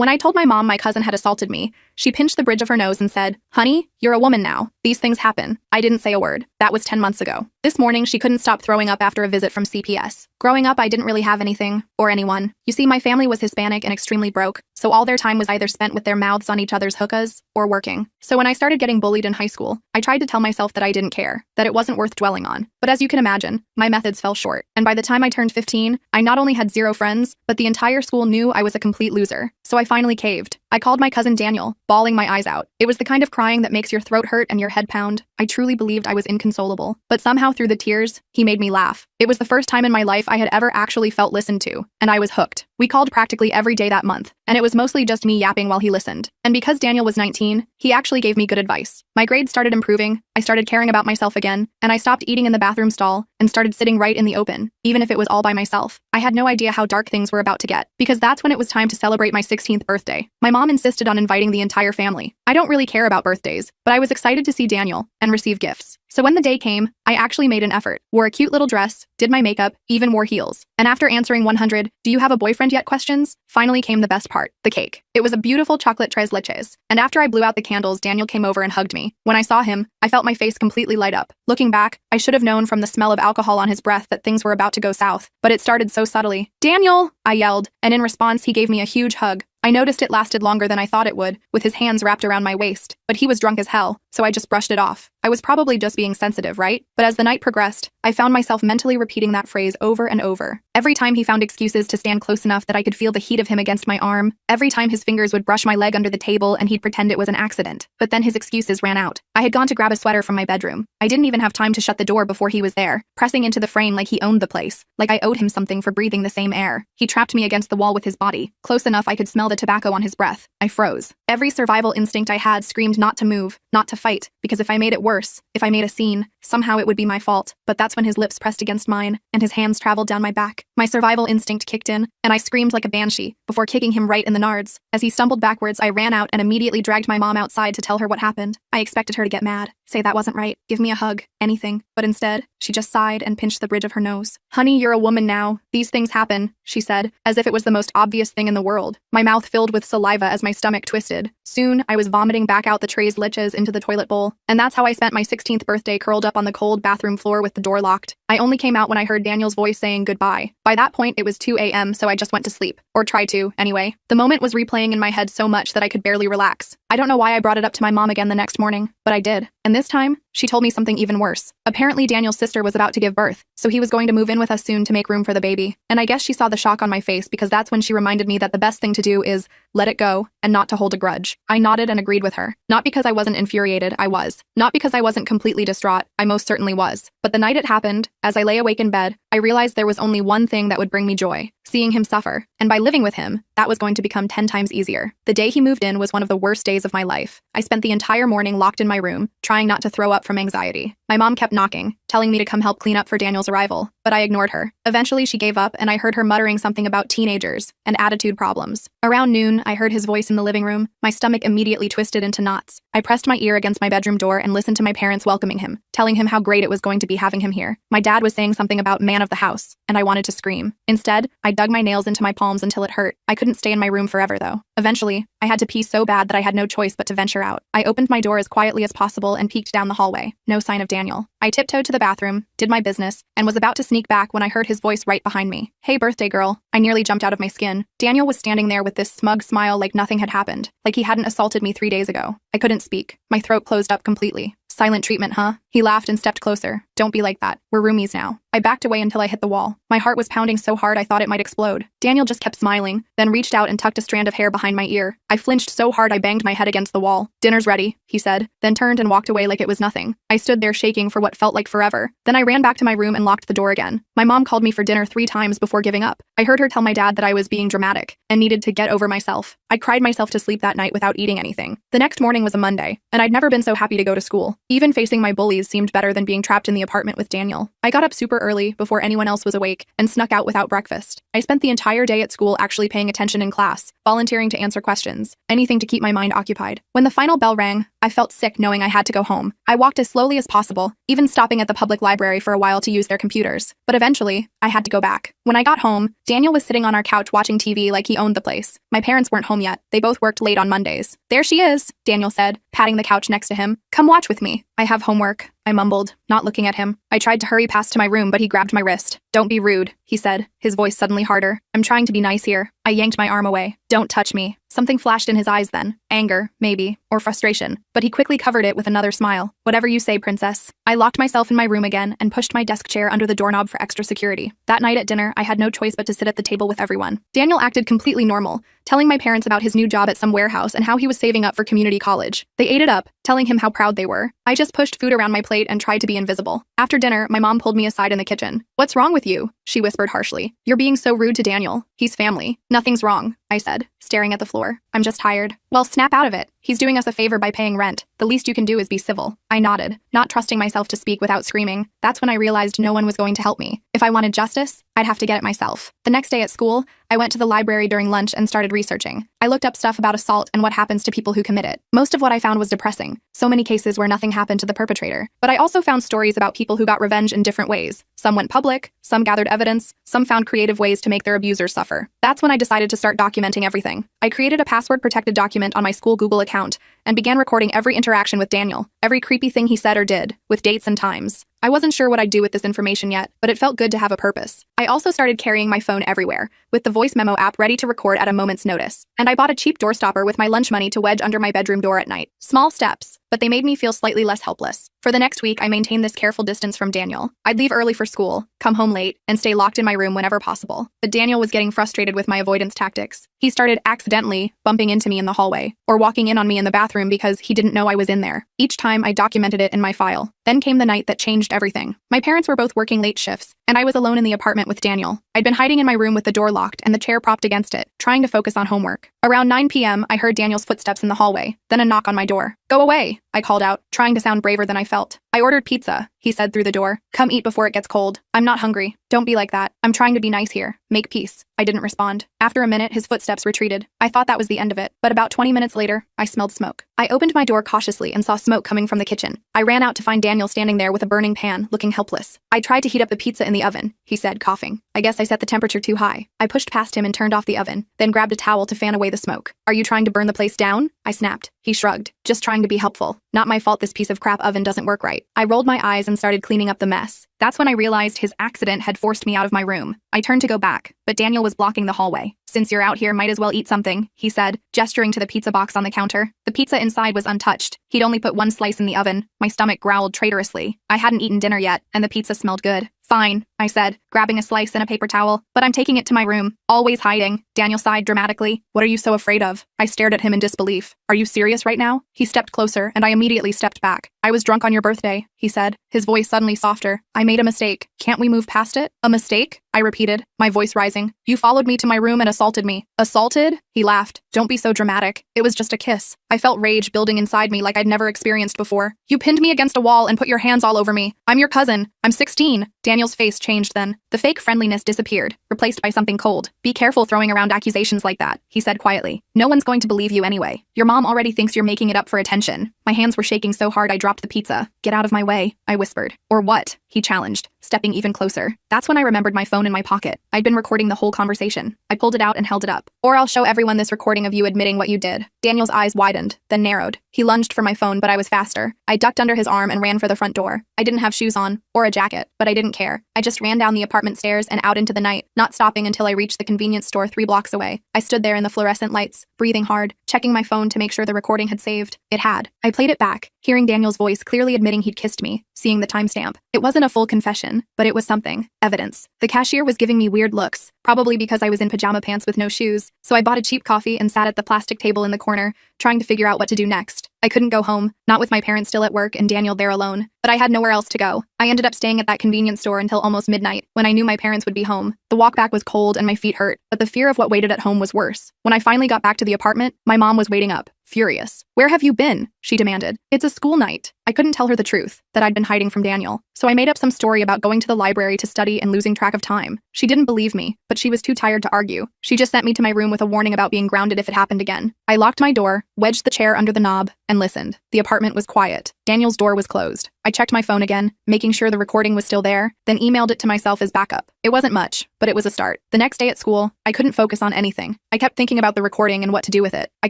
When I told my mom my cousin had assaulted me, she pinched the bridge of her nose and said, "Honey, you're a woman now. These things happen." I didn't say a word. That was 10 months ago. This morning, she couldn't stop throwing up after a visit from CPS. Growing up, I didn't really have anything, or anyone. You see, my family was Hispanic and extremely broke, so all their time was either spent with their mouths on each other's hookahs or working. So when I started getting bullied in high school, I tried to tell myself that I didn't care, that it wasn't worth dwelling on. But as you can imagine, my methods fell short. And by the time I turned 15, I not only had 0 friends, but the entire school knew I was a complete loser. So I finally caved. I called my cousin Daniel, bawling my eyes out. It was the kind of crying that makes your throat hurt and your head pound. I truly believed I was inconsolable. But somehow through the tears, he made me laugh. It was the first time in my life I had ever actually felt listened to, and I was hooked. We called practically every day that month, and it was mostly just me yapping while he listened. And because Daniel was 19, he actually gave me good advice. My grades started improving, I started caring about myself again, and I stopped eating in the bathroom stall and started sitting right in the open, even if it was all by myself. I had no idea how dark things were about to get, because that's when it was time to celebrate my 16th birthday. My mom insisted on inviting the entire family. I don't really care about birthdays, but I was excited to see Daniel and receive gifts. So when the day came, I actually made an effort, wore a cute little dress, did my makeup, even wore heels. And after answering 100, "Do you have a boyfriend yet?" questions, finally came the best part, the cake. It was a beautiful chocolate tres leches. And after I blew out the candles, Daniel came over and hugged me. When I saw him, I felt my face completely light up. Looking back, I should have known from the smell of alcohol on his breath that things were about to go south, but it started so subtly. "Daniel!" I yelled, and in response, he gave me a huge hug. I noticed it lasted longer than I thought it would, with his hands wrapped around my waist, but he was drunk as hell, so I just brushed it off. I was probably just being sensitive, right? But as the night progressed, I found myself mentally repeating that phrase over and over. Every time he found excuses to stand close enough that I could feel the heat of him against my arm, every time his fingers would brush my leg under the table and he'd pretend it was an accident. But then his excuses ran out. I had gone to grab a sweater from my bedroom. I didn't even have time to shut the door before he was there, pressing into the frame like he owned the place, like I owed him something for breathing the same air. He trapped me against the wall with his body, close enough I could smell the tobacco on his breath. I froze. Every survival instinct I had screamed not to move, not to fight, because if I made it worse, if I made a scene, somehow it would be my fault. But that's when his lips pressed against mine, and his hands traveled down my back. My survival instinct kicked in, and I screamed like a banshee, before kicking him right in the nards. As he stumbled backwards, I ran out and immediately dragged my mom outside to tell her what happened. I expected her to get mad, say that wasn't right, give me a hug, anything. But instead, she just sighed and pinched the bridge of her nose. "Honey, you're a woman now. These things happen," she said, as if it was the most obvious thing in the world. My mouth filled with saliva as my stomach twisted. Soon, I was vomiting back out the tres leches into the toilet bowl, and that's how I spent my 16th birthday curled up on the cold bathroom floor with the door locked. I only came out when I heard Daniel's voice saying goodbye. By that point, it was 2 a.m., so I just went to sleep. Or tried to, anyway. The moment was replaying in my head so much that I could barely relax. I don't know why I brought it up to my mom again the next morning, but I did. And this time, she told me something even worse. Apparently, Daniel's sister was about to give birth, so he was going to move in with us soon to make room for the baby. And I guess she saw the shock on my face because that's when she reminded me that the best thing to do is let it go and not to hold a grudge. I nodded and agreed with her. Not because I wasn't infuriated, I was. Not because I wasn't completely distraught, I most certainly was. But the night it happened, as I lay awake in bed, I realized there was only one thing that would bring me joy: seeing him suffer. And by living with him, that was going to become 10 times easier. The day he moved in was one of the worst days of my life. I spent the entire morning locked in my room, trying not to throw up from anxiety. My mom kept knocking, telling me to come help clean up for Daniel's arrival, but I ignored her. Eventually, she gave up, and I heard her muttering something about teenagers and attitude problems. Around noon, I heard his voice in the living room. My stomach immediately twisted into knots. I pressed my ear against my bedroom door and listened to my parents welcoming him, telling him how great it was going to be having him here. My dad was saying something about man of the house, and I wanted to scream. Instead, I dug my nails into my palms until it hurt. I couldn't stay in my room forever, though. Eventually, I had to pee so bad that I had no choice but to venture out. I opened my door as quietly as possible and peeked down the hallway. No sign of Daniel. I tiptoed to the bathroom, did my business, and was about to sneak back when I heard his voice right behind me. "Hey, birthday girl." I nearly jumped out of my skin. Daniel was standing there with this smug smile like nothing had happened, like he hadn't assaulted me 3 days ago. I couldn't speak. My throat closed up completely. "Silent treatment, huh?" He laughed and stepped closer. "Don't be like that. We're roomies now." I backed away until I hit the wall. My heart was pounding so hard I thought it might explode. Daniel just kept smiling, then reached out and tucked a strand of hair behind my ear. I flinched so hard I banged my head against the wall. "Dinner's ready," he said, then turned and walked away like it was nothing. I stood there shaking for what felt like forever. Then I ran back to my room and locked the door again. My mom called me for dinner 3 times before giving up. I heard her tell my dad that I was being dramatic and needed to get over myself. I cried myself to sleep that night without eating anything. The next morning was a Monday, and I'd never been so happy to go to school. Even facing my bullies seemed better than being trapped in the apartment with Daniel. I got up super early, before anyone else was awake, and snuck out without breakfast. I spent the entire day at school actually paying attention in class, volunteering to answer questions, anything to keep my mind occupied. When the final bell rang, I felt sick knowing I had to go home. I walked as slowly as possible, even stopping at the public library for a while to use their computers. But eventually, I had to go back. When I got home, Daniel was sitting on our couch watching TV like he owned the place. My parents weren't home yet. They both worked late on Mondays. "There she is," Daniel said, patting the couch next to him. "Come watch with me." "I have homework," I mumbled, not looking at him. I tried to hurry past to my room, but he grabbed my wrist. "Don't be rude," he said, his voice suddenly harder. "I'm trying to be nice here." I yanked my arm away. "Don't touch me." Something flashed in his eyes then. Anger, maybe, or frustration. But he quickly covered it with another smile. "Whatever you say, princess." I locked myself in my room again and pushed my desk chair under the doorknob for extra security. That night at dinner, I had no choice but to sit at the table with everyone. Daniel acted completely normal, telling my parents about his new job at some warehouse and how he was saving up for community college. They ate it up, telling him how proud they were. I just pushed food around my plate and tried to be invisible. After dinner, my mom pulled me aside in the kitchen. "What's wrong with you?" she whispered harshly. "You're being so rude to Daniel. He's family." "Nothing's wrong," I said, staring at the floor. "I'm just tired." "Well, snap out of it. He's doing us a favor by paying rent. The least you can do is be civil." I nodded, not trusting myself to speak without screaming. That's when I realized no one was going to help me. If I wanted justice, I'd have to get it myself. The next day at school, I went to the library during lunch and started researching. I looked up stuff about assault and what happens to people who commit it. Most of what I found was depressing. So many cases where nothing happened to the perpetrator. But I also found stories about people who got revenge in different ways. Some went public, some gathered evidence, some found creative ways to make their abusers suffer. That's when I decided to start documenting everything. I created a password-protected document on my school Google account and began recording every interaction with Daniel, every creepy thing he said or did, with dates and times. I wasn't sure what I'd do with this information yet, but it felt good to have a purpose. I also started carrying my phone everywhere, with the voice memo app ready to record at a moment's notice. And I bought a cheap doorstopper with my lunch money to wedge under my bedroom door at night. Small steps, but they made me feel slightly less helpless. For the next week, I maintained this careful distance from Daniel. I'd leave early for school, come home late, and stay locked in my room whenever possible. But Daniel was getting frustrated with my avoidance tactics. He started accidentally bumping into me in the hallway, or walking in on me in the bathroom because he didn't know I was in there. Each time, I documented it in my file. Then came the night that changed everything. My parents were both working late shifts, and I was alone in the apartment with Daniel. I'd been hiding in my room with the door locked and the chair propped against it, trying to focus on homework. Around 9 p.m., I heard Daniel's footsteps in the hallway, then a knock on my door. "Go away," I called out, trying to sound braver than I felt. "I ordered pizza," he said through the door. "Come eat before it gets cold." "I'm not hungry." "Don't be like that. I'm trying to be nice here. Make peace." I didn't respond. After a minute, his footsteps retreated. I thought that was the end of it, but about 20 minutes later, I smelled smoke. I opened my door cautiously and saw smoke coming from the kitchen. I ran out to find Daniel standing there with a burning pan, looking helpless. "I tried to heat up the pizza in the oven," he said, coughing. "I guess I set the temperature too high." I pushed past him and turned off the oven, then grabbed a towel to fan away the smoke. "Are you trying to burn the place down?" I snapped. He shrugged. "Just trying to be helpful. Not my fault this piece of crap oven doesn't work right." I rolled my eyes and started cleaning up the mess. That's when I realized his accident had forced me out of my room. I turned to go back, but Daniel was blocking the hallway. "Since you're out here, might as well eat something," he said, gesturing to the pizza box on the counter. The pizza inside was untouched. He'd only put one slice in the oven. My stomach growled traitorously. I hadn't eaten dinner yet, and the pizza smelled good. "Fine," I said, grabbing a slice and a paper towel, "but I'm taking it to my room." "Always hiding." Daniel sighed dramatically. "What are you so afraid of?" I stared at him in disbelief. "Are you serious right now?" He stepped closer, and I immediately stepped back. "I was drunk on your birthday," he said, his voice suddenly softer. "I made a mistake. Can't we move past it?" "A mistake?" I repeated, my voice rising. "You followed me to my room and assaulted me." "Assaulted?" He laughed. "Don't be so dramatic. It was just a kiss." I felt rage building inside me like I'd never experienced before. "You pinned me against a wall and put your hands all over me. I'm your cousin. I'm 16. Daniel's face changed then. The fake friendliness disappeared, replaced by something cold. "Be careful throwing around accusations like that," he said quietly. "No one's going to believe you anyway. Your mom already thinks you're making it up for attention." My hands were shaking so hard I dropped the pizza. "Get out of my way," I whispered. "Or what?" he challenged, stepping even closer. That's when I remembered my phone in my pocket. I'd been recording the whole conversation. I pulled it out and held it up. "Or I'll show everyone this recording of you admitting what you did." Daniel's eyes widened, then narrowed. He lunged for my phone, but I was faster. I ducked under his arm and ran for the front door. I didn't have shoes on, or a jacket, but I didn't care. I just ran down the apartment stairs and out into the night, not stopping until I reached the convenience store 3 blocks away. I stood there in the fluorescent lights, breathing hard, checking my phone to make sure the recording had saved. It had. I played it back, hearing Daniel's voice clearly admitting he'd kissed me, seeing the timestamp. It wasn't a full confession, but it was something. Evidence. The cashier was giving me weird looks, probably because I was in pajama pants with no shoes, so I bought a cheap coffee and sat at the plastic table in the corner, trying to figure out what to do next. I couldn't go home, not with my parents still at work and Daniel there alone, but I had nowhere else to go. I ended up staying at that convenience store until almost midnight, when I knew my parents would be home. The walk back was cold and my feet hurt, but the fear of what waited at home was worse. When I finally got back to the apartment, my mom was waiting up, furious. "Where have you been?" she demanded. "It's a school night." I couldn't tell her the truth, that I'd been hiding from Daniel, so I made up some story about going to the library to study and losing track of time. She didn't believe me, but she was too tired to argue. She just sent me to my room with a warning about being grounded if it happened again. I locked my door, wedged the chair under the knob, and listened. The apartment was quiet. Daniel's door was closed. I checked my phone again, making sure the recording was still there, then emailed it to myself as backup. It wasn't much, but it was a start. The next day at school, I couldn't focus on anything. I kept thinking about the recording and what to do with it. I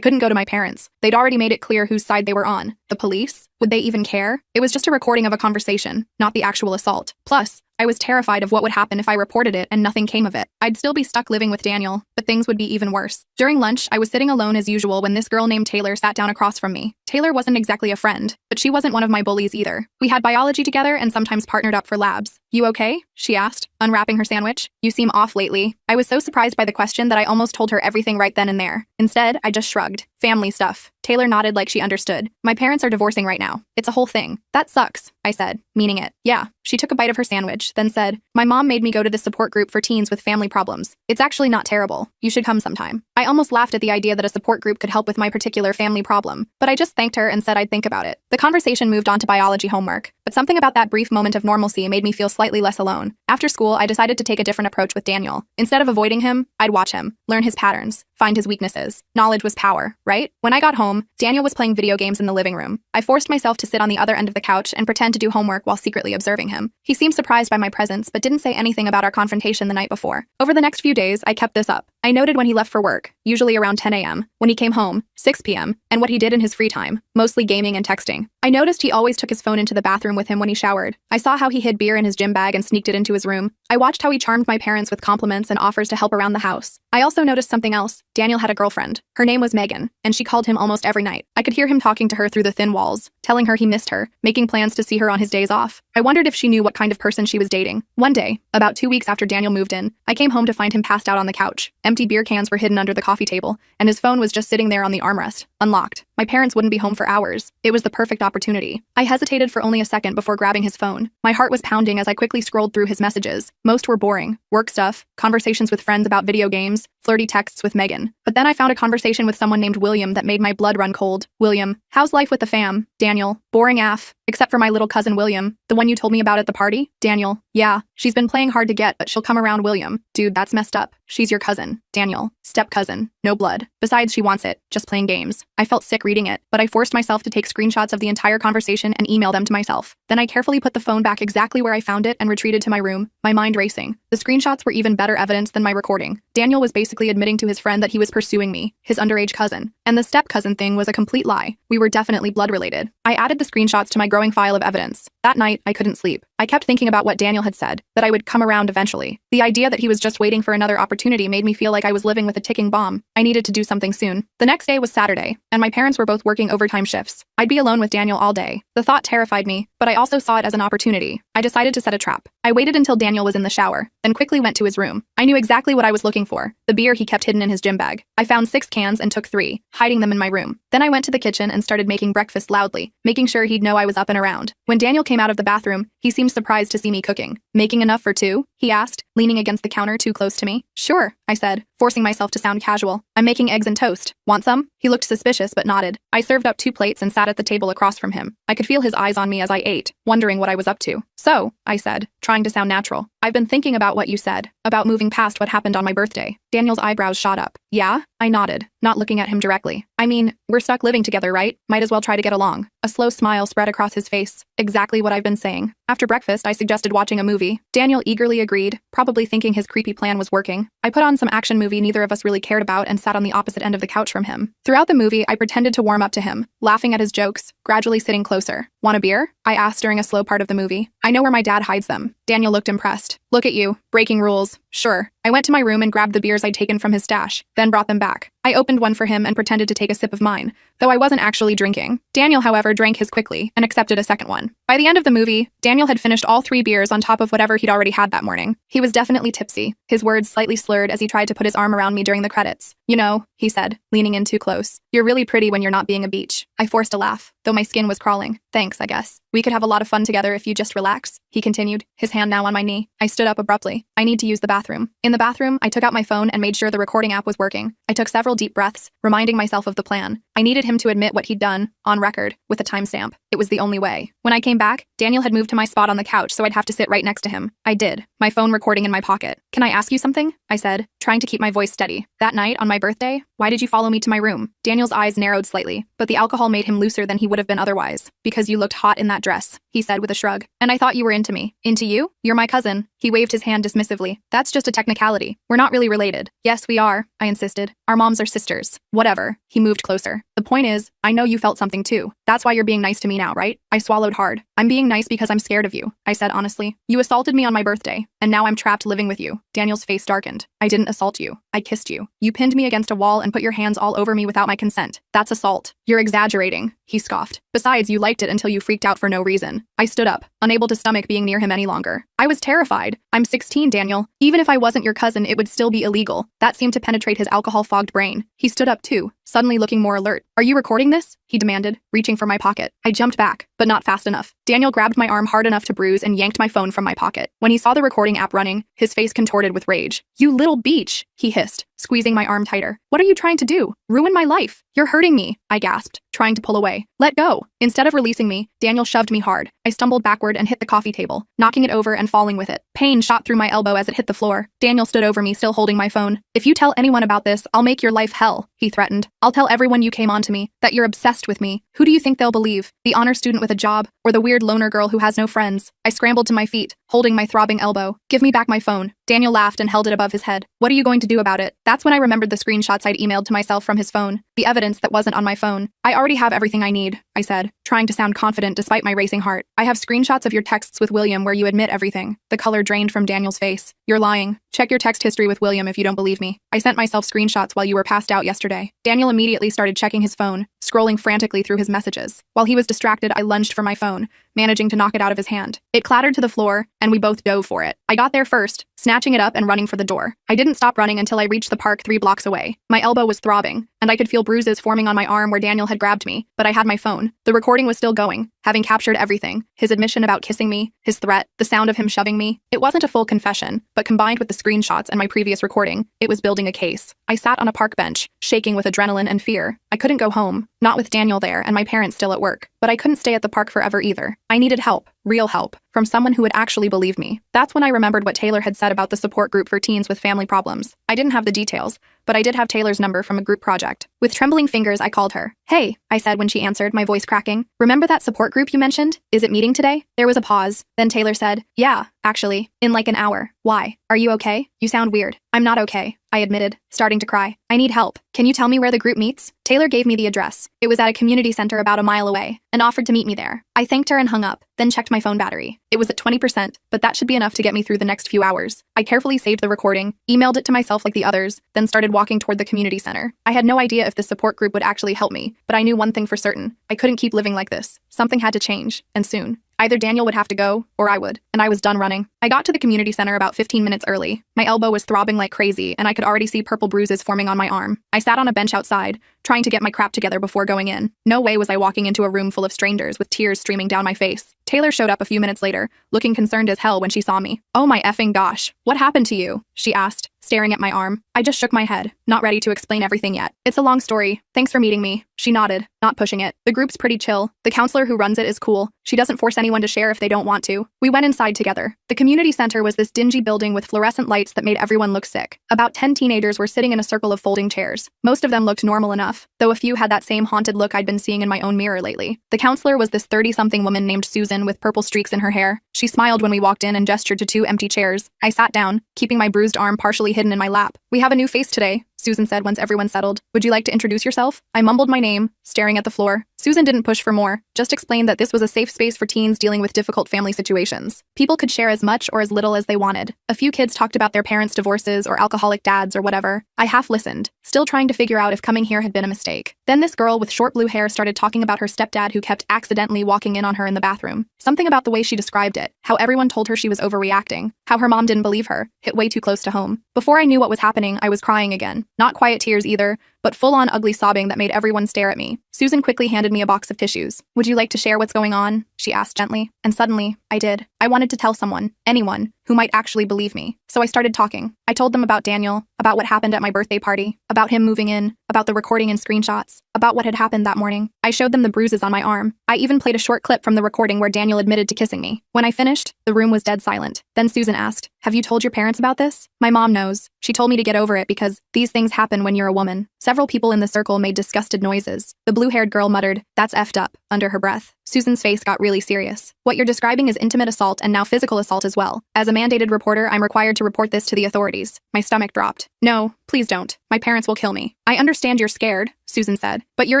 couldn't go to my parents. They'd already made it clear whose side they were on. The police? Would they even care? It was just a recording of a conversation, not the actual assault. Plus, I was terrified of what would happen if I reported it and nothing came of it. I'd still be stuck living with Daniel, but things would be even worse. During lunch, I was sitting alone as usual when this girl named Taylor sat down across from me. Taylor wasn't exactly a friend, but she wasn't one of my bullies either. We had biology together and sometimes partnered up for labs. "You okay?" she asked, unwrapping her sandwich. "You seem off lately." I was so surprised by the question that I almost told her everything right then and there. Instead, I just shrugged. "Family stuff." Taylor nodded like she understood. "My parents are divorcing right now. It's a whole thing." "That sucks," I said, meaning it. "Yeah." She took a bite of her sandwich, then said, "My mom made me go to this support group for teens with family problems. It's actually not terrible. You should come sometime." I almost laughed at the idea that a support group could help with my particular family problem, but I just thanked her and said I'd think about it. The conversation moved on to biology homework, but something about that brief moment of normalcy made me feel slightly less alone. After school, I decided to take a different approach with Daniel. Instead of avoiding him, I'd watch him, learn his patterns, find his weaknesses. Knowledge was power, right? When I got home, Daniel was playing video games in the living room. I forced myself to sit on the other end of the couch and pretend to do homework while secretly observing him. He seemed surprised by my presence, but didn't say anything about our confrontation the night before. Over the next few days, I kept this up. I noted when he left for work, usually around 10 a.m., when he came home, 6 p.m., and what he did in his free time, mostly gaming and texting. I noticed he always took his phone into the bathroom with him when he showered. I saw how he hid beer in his gym bag and sneaked it into his room. I watched how he charmed my parents with compliments and offers to help around the house. I also noticed something else. Daniel had a girlfriend. Her name was Megan, and she called him almost every night. I could hear him talking to her through the thin walls, telling her he missed her, making plans to see her on his days off. I wondered if she knew what kind of person she was dating. One day, about 2 weeks after Daniel moved in, I came home to find him passed out on the couch. Empty beer cans were hidden under the coffee table, and his phone was just sitting there on the armrest, unlocked. My parents wouldn't be home for hours. It was the perfect opportunity. I hesitated for only a second before grabbing his phone. My heart was pounding as I quickly scrolled through his messages. Most were boring. Work stuff, conversations with friends about video games, flirty texts with Megan. But then I found a conversation with someone named William that made my blood run cold. "William, how's life with the fam?" "Daniel, boring AF. Except for my little cousin William, the one you told me about at the party." "Daniel, yeah, she's been playing hard to get, but she'll come around." "William, dude, that's messed up. She's your cousin." "Daniel, step cousin, no blood. Besides, she wants it, just playing games." I felt sick reading it, but I forced myself to take screenshots of the entire conversation and email them to myself. Then I carefully put the phone back exactly where I found it and retreated to my room, my mind racing. The screenshots were even better evidence than my recording. Daniel was basically admitting to his friend that he was pursuing me, his underage cousin. And the step-cousin thing was a complete lie. We were definitely blood-related. I added the screenshots to my growing file of evidence. That night, I couldn't sleep. I kept thinking about what Daniel had said, that I would come around eventually. The idea that he was just waiting for another opportunity made me feel like I was living with a ticking bomb. I needed to do something soon. The next day was Saturday, and my parents were both working overtime shifts. I'd be alone with Daniel all day. The thought terrified me, but I also saw it as an opportunity. I decided to set a trap. I waited until Daniel was in the shower, then quickly went to his room. I knew exactly what I was looking for, the beer he kept hidden in his gym bag. I found 6 cans and took 3, hiding them in my room. Then I went to the kitchen and started making breakfast loudly, making sure he'd know I was up and around. When Daniel came out of the bathroom, he seemed surprised to see me cooking. "Making enough for 2? He asked, leaning against the counter too close to me. "Sure," I said, forcing myself to sound casual. "I'm making eggs and toast. Want some?" He looked suspicious but nodded. I served up 2 plates and sat at the table across from him. I could feel his eyes on me as I ate, wondering what I was up to. "So," I said, trying to sound natural, "I've been thinking about what you said, about moving past what happened on my birthday." Daniel's eyebrows shot up. "Yeah?" I nodded, not looking at him directly. "I mean, we're stuck living together, right? Might as well try to get along." A slow smile spread across his face. Exactly what I've been saying. After breakfast, I suggested watching a movie. Daniel eagerly agreed, probably thinking his creepy plan was working. I put on some action movie neither of us really cared about and sat on the opposite end of the couch from him. Throughout the movie, I pretended to warm up to him, laughing at his jokes, gradually sitting closer. "Want a beer?" I asked during a slow part of the movie. "I know where my dad hides them." Daniel looked impressed. "Look at you, breaking rules." "Sure." I went to my room and grabbed the beers I'd taken from his stash, then brought them back. I opened one for him and pretended to take a sip of mine, though I wasn't actually drinking. Daniel, however, drank his quickly and accepted a second one. By the end of the movie, Daniel had finished all 3 beers on top of whatever he'd already had that morning. He was definitely tipsy, his words slightly slurred as he tried to put his arm around me during the credits. "You know," he said, leaning in too close, "you're really pretty when you're not being a beach." I forced a laugh, though my skin was crawling. "Thanks, I guess. We could have a lot of fun together if you just relax," he continued, his hand now on my knee. I stood up abruptly. "I need to use the bathroom." In the bathroom, I took out my phone and made sure the recording app was working. I took several deep breaths, reminding myself of the plan. I needed him to admit what he'd done, on record, with a timestamp. It was the only way. When I came back, Daniel had moved to my spot on the couch so I'd have to sit right next to him. I did, my phone recording in my pocket. "Can I ask you something?" I said, trying to keep my voice steady. "That night, on my birthday, why did you follow me to my room?" Daniel's eyes narrowed slightly, but the alcohol made him looser than he would have been otherwise. "Because you looked hot in that dress," he said with a shrug. "And I thought you were into me." "Into you? You're my cousin." He waved his hand dismissively. "That's just a technicality. We're not really related." "Yes, we are," I insisted. "Our moms are sisters." "Whatever." He moved closer. "The point is, I know you felt something too. That's why you're being nice to me now, right?" I swallowed hard. "I'm being nice because I'm scared of you," I said honestly. "You assaulted me on my birthday, and now I'm trapped living with you." Daniel's face darkened. "I didn't assault you. I kissed you. You pinned me against a wall and put your hands all over me without my consent. That's assault." "You're exaggerating," he scoffed. "Besides, you liked it until you freaked out for no reason." I stood up, unable to stomach being near him any longer. I was terrified. "I'm 16, Daniel. Even if I wasn't your cousin, it would still be illegal." That seemed to penetrate his alcohol-fogged brain. He stood up too, suddenly looking more alert. "Are you recording this?" he demanded, reaching for my pocket. I jumped back, but not fast enough. Daniel grabbed my arm hard enough to bruise and yanked my phone from my pocket. When he saw the recording app running, his face contorted with rage. "You little beach," he hissed, squeezing my arm tighter. "What are you trying to do? Ruin my life? You're hurting me," I gasped, trying to pull away. "Let go." Instead of releasing me, Daniel shoved me hard. I stumbled backward and hit the coffee table, knocking it over and falling with it. Pain shot through my elbow as it hit the floor. Daniel stood over me, still holding my phone. "If you tell anyone about this, I'll make your life hell," he threatened. "I'll tell everyone you came on to me, that you're obsessed with me. Who do you think they'll believe? The honor student with a job, or the weird loner girl who has no friends?" I scrambled to my feet, holding my throbbing elbow. "Give me back my phone." Daniel laughed and held it above his head. "What are you going to do about it?" That's when I remembered the screenshots I'd emailed to myself from his phone, the evidence that wasn't on my phone. "I already have everything I need," I said, trying to sound confident despite my racing heart. "I have screenshots of your texts with William where you admit everything." The color drained from Daniel's face. "You're lying. Check your text history with William if you don't believe me. I sent myself screenshots while you were passed out yesterday." Daniel immediately started checking his phone, scrolling frantically through his messages. While he was distracted, I lunged for my phone, managing to knock it out of his hand. It clattered to the floor, and we both dove for it. I got there first, snatching it up and running for the door. I didn't stop running until I reached the park 3 blocks away. My elbow was throbbing, and I could feel bruises forming on my arm where Daniel had grabbed me, but I had my phone. The recording was still going, having captured everything. His admission about kissing me, his threat, the sound of him shoving me. It wasn't a full confession, but combined with the screenshots and my previous recording, it was building a case. I sat on a park bench, shaking with adrenaline and fear. I couldn't go home, not with Daniel there and my parents still at work. But I couldn't stay at the park forever either. I needed help, real help, from someone who would actually believe me. That's when I remembered what Taylor had said about the support group for teens with family problems. I didn't have the details, but I did have Taylor's number from a group project. With trembling fingers, I called her. "Hey," I said when she answered, my voice cracking. "Remember that support group you mentioned? Is it meeting today?" There was a pause. Then Taylor said, "Yeah, actually, in like an hour." "Why? Are you okay? You sound weird." "I'm not okay," I admitted, starting to cry. "I need help. Can you tell me where the group meets?" Taylor gave me the address. It was at a community center about a mile away, and offered to meet me there. I thanked her and hung up, then checked my phone battery. It was at 20%, but that should be enough to get me through the next few hours. I carefully saved the recording, emailed it to myself like the others, then started walking toward the community center. I had no idea if the support group would actually help me, but I knew one thing for certain. I couldn't keep living like this. Something had to change, and soon. Either Daniel would have to go, or I would, and I was done running. I got to the community center about 15 minutes early. My elbow was throbbing like crazy, and I could already see purple bruises forming on my arm. I sat on a bench outside, trying to get my crap together before going in. No way was I walking into a room full of strangers with tears streaming down my face. Taylor showed up a few minutes later, looking concerned as hell when she saw me. "Oh my effing gosh, what happened to you?" she asked, staring at my arm. I just shook my head, not ready to explain everything yet. "It's a long story. Thanks for meeting me." She nodded, not pushing it. "The group's pretty chill. The counselor who runs it is cool. She doesn't force anyone to share if they don't want to." We went inside together. The community center was this dingy building with fluorescent lights that made everyone look sick. About 10 teenagers were sitting in a circle of folding chairs. Most of them looked normal enough, though a few had that same haunted look I'd been seeing in my own mirror lately. The counselor was this 30-something woman named Susan with purple streaks in her hair. She smiled when we walked in and gestured to 2 empty chairs. I sat down, keeping my bruised arm partially hidden in my lap. "We have a new face today," Susan said once everyone settled. "Would you like to introduce yourself?" I mumbled my name, staring at the floor. Susan didn't push for more, just explained that this was a safe space for teens dealing with difficult family situations. People could share as much or as little as they wanted. A few kids talked about their parents' divorces or alcoholic dads or whatever. I half listened, still trying to figure out if coming here had been a mistake. Then this girl with short blue hair started talking about her stepdad who kept accidentally walking in on her in the bathroom. Something about the way she described it, how everyone told her she was overreacting, how her mom didn't believe her, hit way too close to home. Before I knew what was happening, I was crying again. Not quiet tears either, but full-on ugly sobbing that made everyone stare at me. Susan quickly handed me a box of tissues. "Would you like to share what's going on?" she asked gently. And suddenly, I did. I wanted to tell someone, anyone, who might actually believe me. So I started talking. I told them about Daniel, about what happened at my birthday party, about him moving in, about the recording and screenshots, about what had happened that morning. I showed them the bruises on my arm. I even played a short clip from the recording where Daniel admitted to kissing me. When I finished, the room was dead silent. Then Susan asked, "Have you told your parents about this?" My mom knows. She told me to get over it because these things happen when you're a woman. Several people in the circle made disgusted noises. The blue-haired girl muttered, "That's effed up," under her breath. Susan's face got really serious. "What you're describing is intimate assault and now physical assault as well. As a mandated reporter, I'm required to report this to the authorities." My stomach dropped. "No, please don't. My parents will kill me." "I understand you're scared," Susan said, "but you're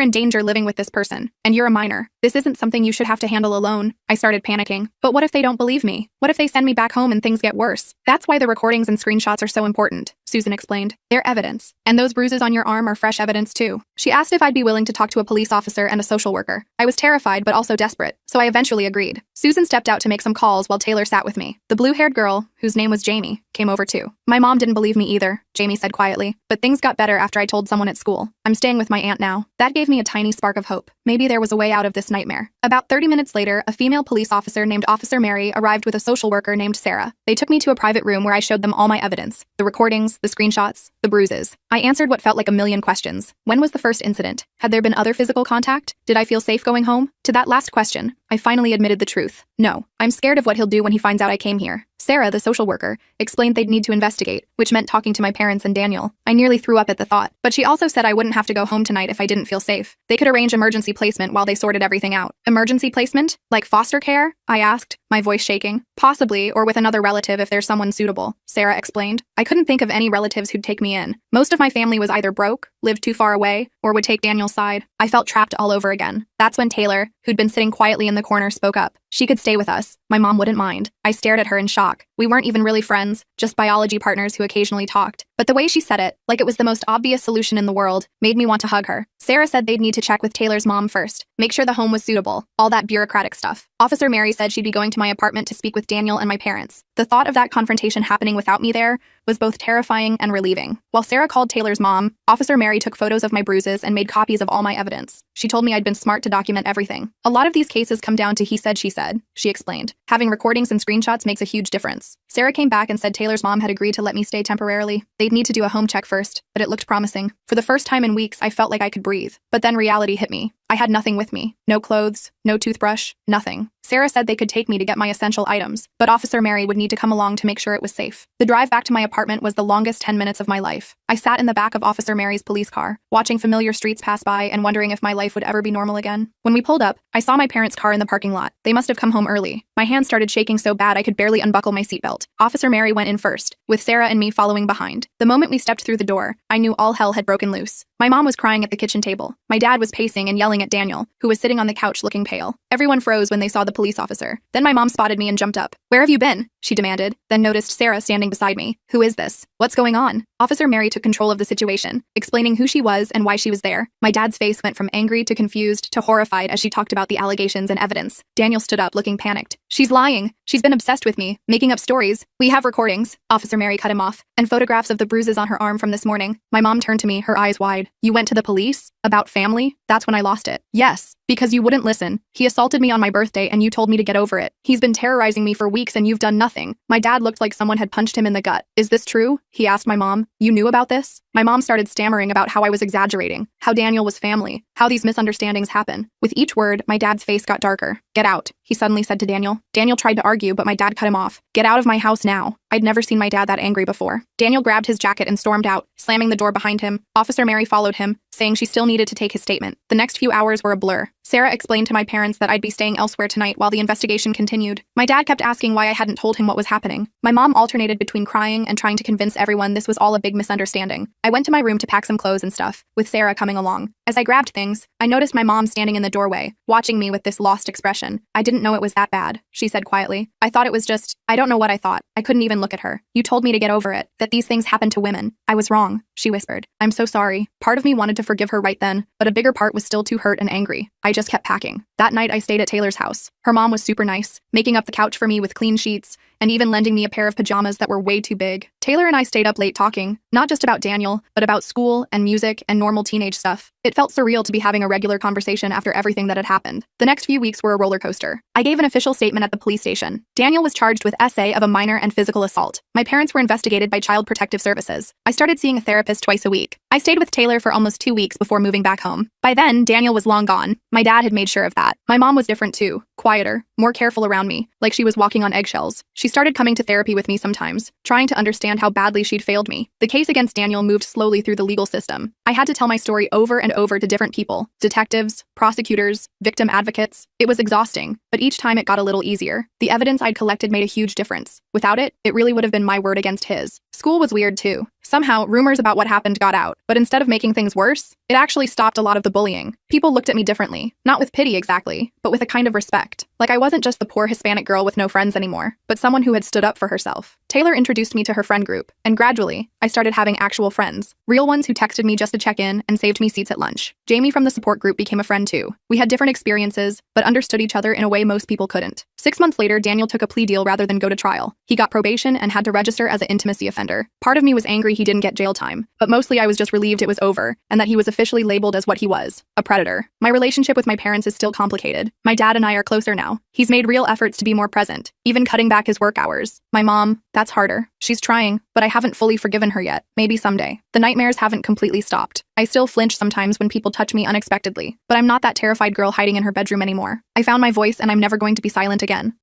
in danger living with this person, and you're a minor. This isn't something you should have to handle alone." I started panicking. But what if they don't believe me? What if they send me back home and things get worse? "That's why the recordings and screenshots are so important," Susan explained. "They're evidence. And those bruises on your arm are fresh evidence too." She asked if I'd be willing to talk to a police officer and a social worker. I was terrified but also desperate, so I eventually agreed. Susan stepped out to make some calls while Taylor sat with me. The blue-haired girl, whose name was Jamie, came over too. "My mom didn't believe me either," Jamie said quietly, "but things got better after I told someone at school. I'm staying with my aunt now." That gave me a tiny spark of hope. Maybe there was a way out of this nightmare. About 30 minutes later, a female police officer named Officer Mary arrived with a social worker named Sarah. They took me to a private room where I showed them all my evidence, the recordings, the screenshots, the bruises. I answered what felt like a million questions. When was the first incident? Had there been other physical contact? Did I feel safe going home? To that last question, I finally admitted the truth. No, I'm scared of what he'll do when he finds out I came here. Sarah, the social worker, explained they'd need to investigate, which meant talking to my parents and Daniel. I nearly threw up at the thought, but she also said I wouldn't have to go home tonight if I didn't feel safe. They could arrange emergency placement while they sorted everything out. Emergency placement? Like foster care? I asked, my voice shaking. Possibly, or with another relative if there's someone suitable, Sarah explained. I couldn't think of any relatives who'd take me in. Most of my family was either broke, lived too far away, or would take Daniel's side. I felt trapped all over again. That's when Taylor, who'd been sitting quietly in the corner, spoke up. She could stay with us. My mom wouldn't mind. I stared at her in shock. We weren't even really friends, just biology partners who occasionally talked. But the way she said it, like it was the most obvious solution in the world, made me want to hug her. Sarah said they'd need to check with Taylor's mom first, make sure the home was suitable, all that bureaucratic stuff. Officer Mary said she'd be going to my apartment to speak with Daniel and my parents. The thought of that confrontation happening without me there was both terrifying and relieving. While Sarah called Taylor's mom, Officer Mary took photos of my bruises and made copies of all my evidence. She told me I'd been smart to document everything. A lot of these cases come down to he said, she said, she explained. Having recordings and screenshots makes a huge difference. Sarah came back and said Taylor's mom had agreed to let me stay temporarily. They'd need to do a home check first, but it looked promising. For the first time in weeks, I felt like I could breathe. But then reality hit me. I had nothing with me. No clothes, no toothbrush, nothing. Sarah said they could take me to get my essential items, but Officer Mary would need to come along to make sure it was safe. The drive back to my apartment was the longest 10 minutes of my life. I sat in the back of Officer Mary's police car, watching familiar streets pass by and wondering if my life would ever be normal again. When we pulled up, I saw my parents' car in the parking lot. They must have come home early. My hands started shaking so bad I could barely unbuckle my seatbelt. Officer Mary went in first, with Sarah and me following behind. The moment we stepped through the door, I knew all hell had broken loose. My mom was crying at the kitchen table. My dad was pacing and yelling at Daniel, who was sitting on the couch looking pale. Everyone froze when they saw the police officer. Then my mom spotted me and jumped up. "Where have you been?" she demanded, then noticed Sarah standing beside me. "Who is this? What's going on?" Officer Mary took control of the situation, explaining who she was and why she was there. My dad's face went from angry to confused to horrified as she talked about the allegations and evidence. Daniel stood up looking panicked. "She's lying. She's been obsessed with me, making up stories. We have recordings," Officer Mary cut him off, "and photographs of the bruises on her arm from this morning." My mom turned to me, her eyes wide. "You went to the police? About family?" That's when I lost it. "Yes, because you wouldn't listen. He assaulted me on my birthday and you told me to get over it. He's been terrorizing me for weeks and you've done nothing." My dad looked like someone had punched him in the gut. "Is this true?" he asked my mom. "You knew about this?" My mom started stammering about how I was exaggerating, how Daniel was family, how these misunderstandings happen. With each word, my dad's face got darker. "Get out," he suddenly said to Daniel. Daniel tried to argue, but my dad cut him off. "Get out of my house now." I'd never seen my dad that angry before. Daniel grabbed his jacket and stormed out, slamming the door behind him. Officer Mary followed him, saying she still needed to take his statement. The next few hours were a blur. Sarah explained to my parents that I'd be staying elsewhere tonight while the investigation continued. My dad kept asking why I hadn't told him what was happening. My mom alternated between crying and trying to convince everyone this was all a big misunderstanding. I went to my room to pack some clothes and stuff, with Sarah coming along. As I grabbed things, I noticed my mom standing in the doorway, watching me with this lost expression. "I didn't know it was that bad," she said quietly. "I thought it was just, I don't know what I thought. I couldn't even look at her. You told me to get over it, that these things happen to women. I was wrong," she whispered. "I'm so sorry." Part of me wanted to forgive her right then, but a bigger part was still too hurt and angry. I just kept packing. That night I stayed at Taylor's house. Her mom was super nice, making up the couch for me with clean sheets and even lending me a pair of pajamas that were way too big. Taylor and I stayed up late talking, not just about Daniel, but about school and music and normal teenage stuff. It felt surreal to be having a regular conversation after everything that had happened. The next few weeks were a roller coaster. I gave an official statement at the police station. Daniel was charged with SA of a minor and physical assault. My parents were investigated by Child Protective Services. I started seeing a therapist twice a week. I stayed with Taylor for almost 2 weeks before moving back home. By then, Daniel was long gone. My dad had made sure of that. My mom was different too, quieter, more careful around me, like she was walking on eggshells. She started coming to therapy with me sometimes, trying to understand how badly she'd failed me. The case against Daniel moved slowly through the legal system. I had to tell my story over and over to different people, detectives, prosecutors, victim advocates. It was exhausting, but each time it got a little easier. The evidence I'd collected made a huge difference. Without it, it really would have been my word against his. School was weird too. Somehow, rumors about what happened got out, but instead of making things worse, it actually stopped a lot of the bullying. People looked at me differently, not with pity exactly, but with a kind of respect. Like I wasn't just the poor Hispanic girl with no friends anymore, but someone who had stood up for herself. Taylor introduced me to her friend group, and gradually, I started having actual friends. Real ones who texted me just to check in and saved me seats at lunch. Jamie from the support group became a friend too. We had different experiences, but understood each other in a way most people couldn't. 6 months later, Daniel took a plea deal rather than go to trial. He got probation and had to register as an intimacy offender. Part of me was angry he didn't get jail time, but mostly I was just relieved it was over and that he was officially labeled as what he was, a predator. My relationship with my parents is still complicated. My dad and I are closer now. He's made real efforts to be more present, even cutting back his work hours. My mom, that's harder. She's trying, but I haven't fully forgiven her yet. Maybe someday. The nightmares haven't completely stopped. I still flinch sometimes when people touch me unexpectedly, but I'm not that terrified girl hiding in her bedroom anymore. I found my voice and I'm never going to be silent again.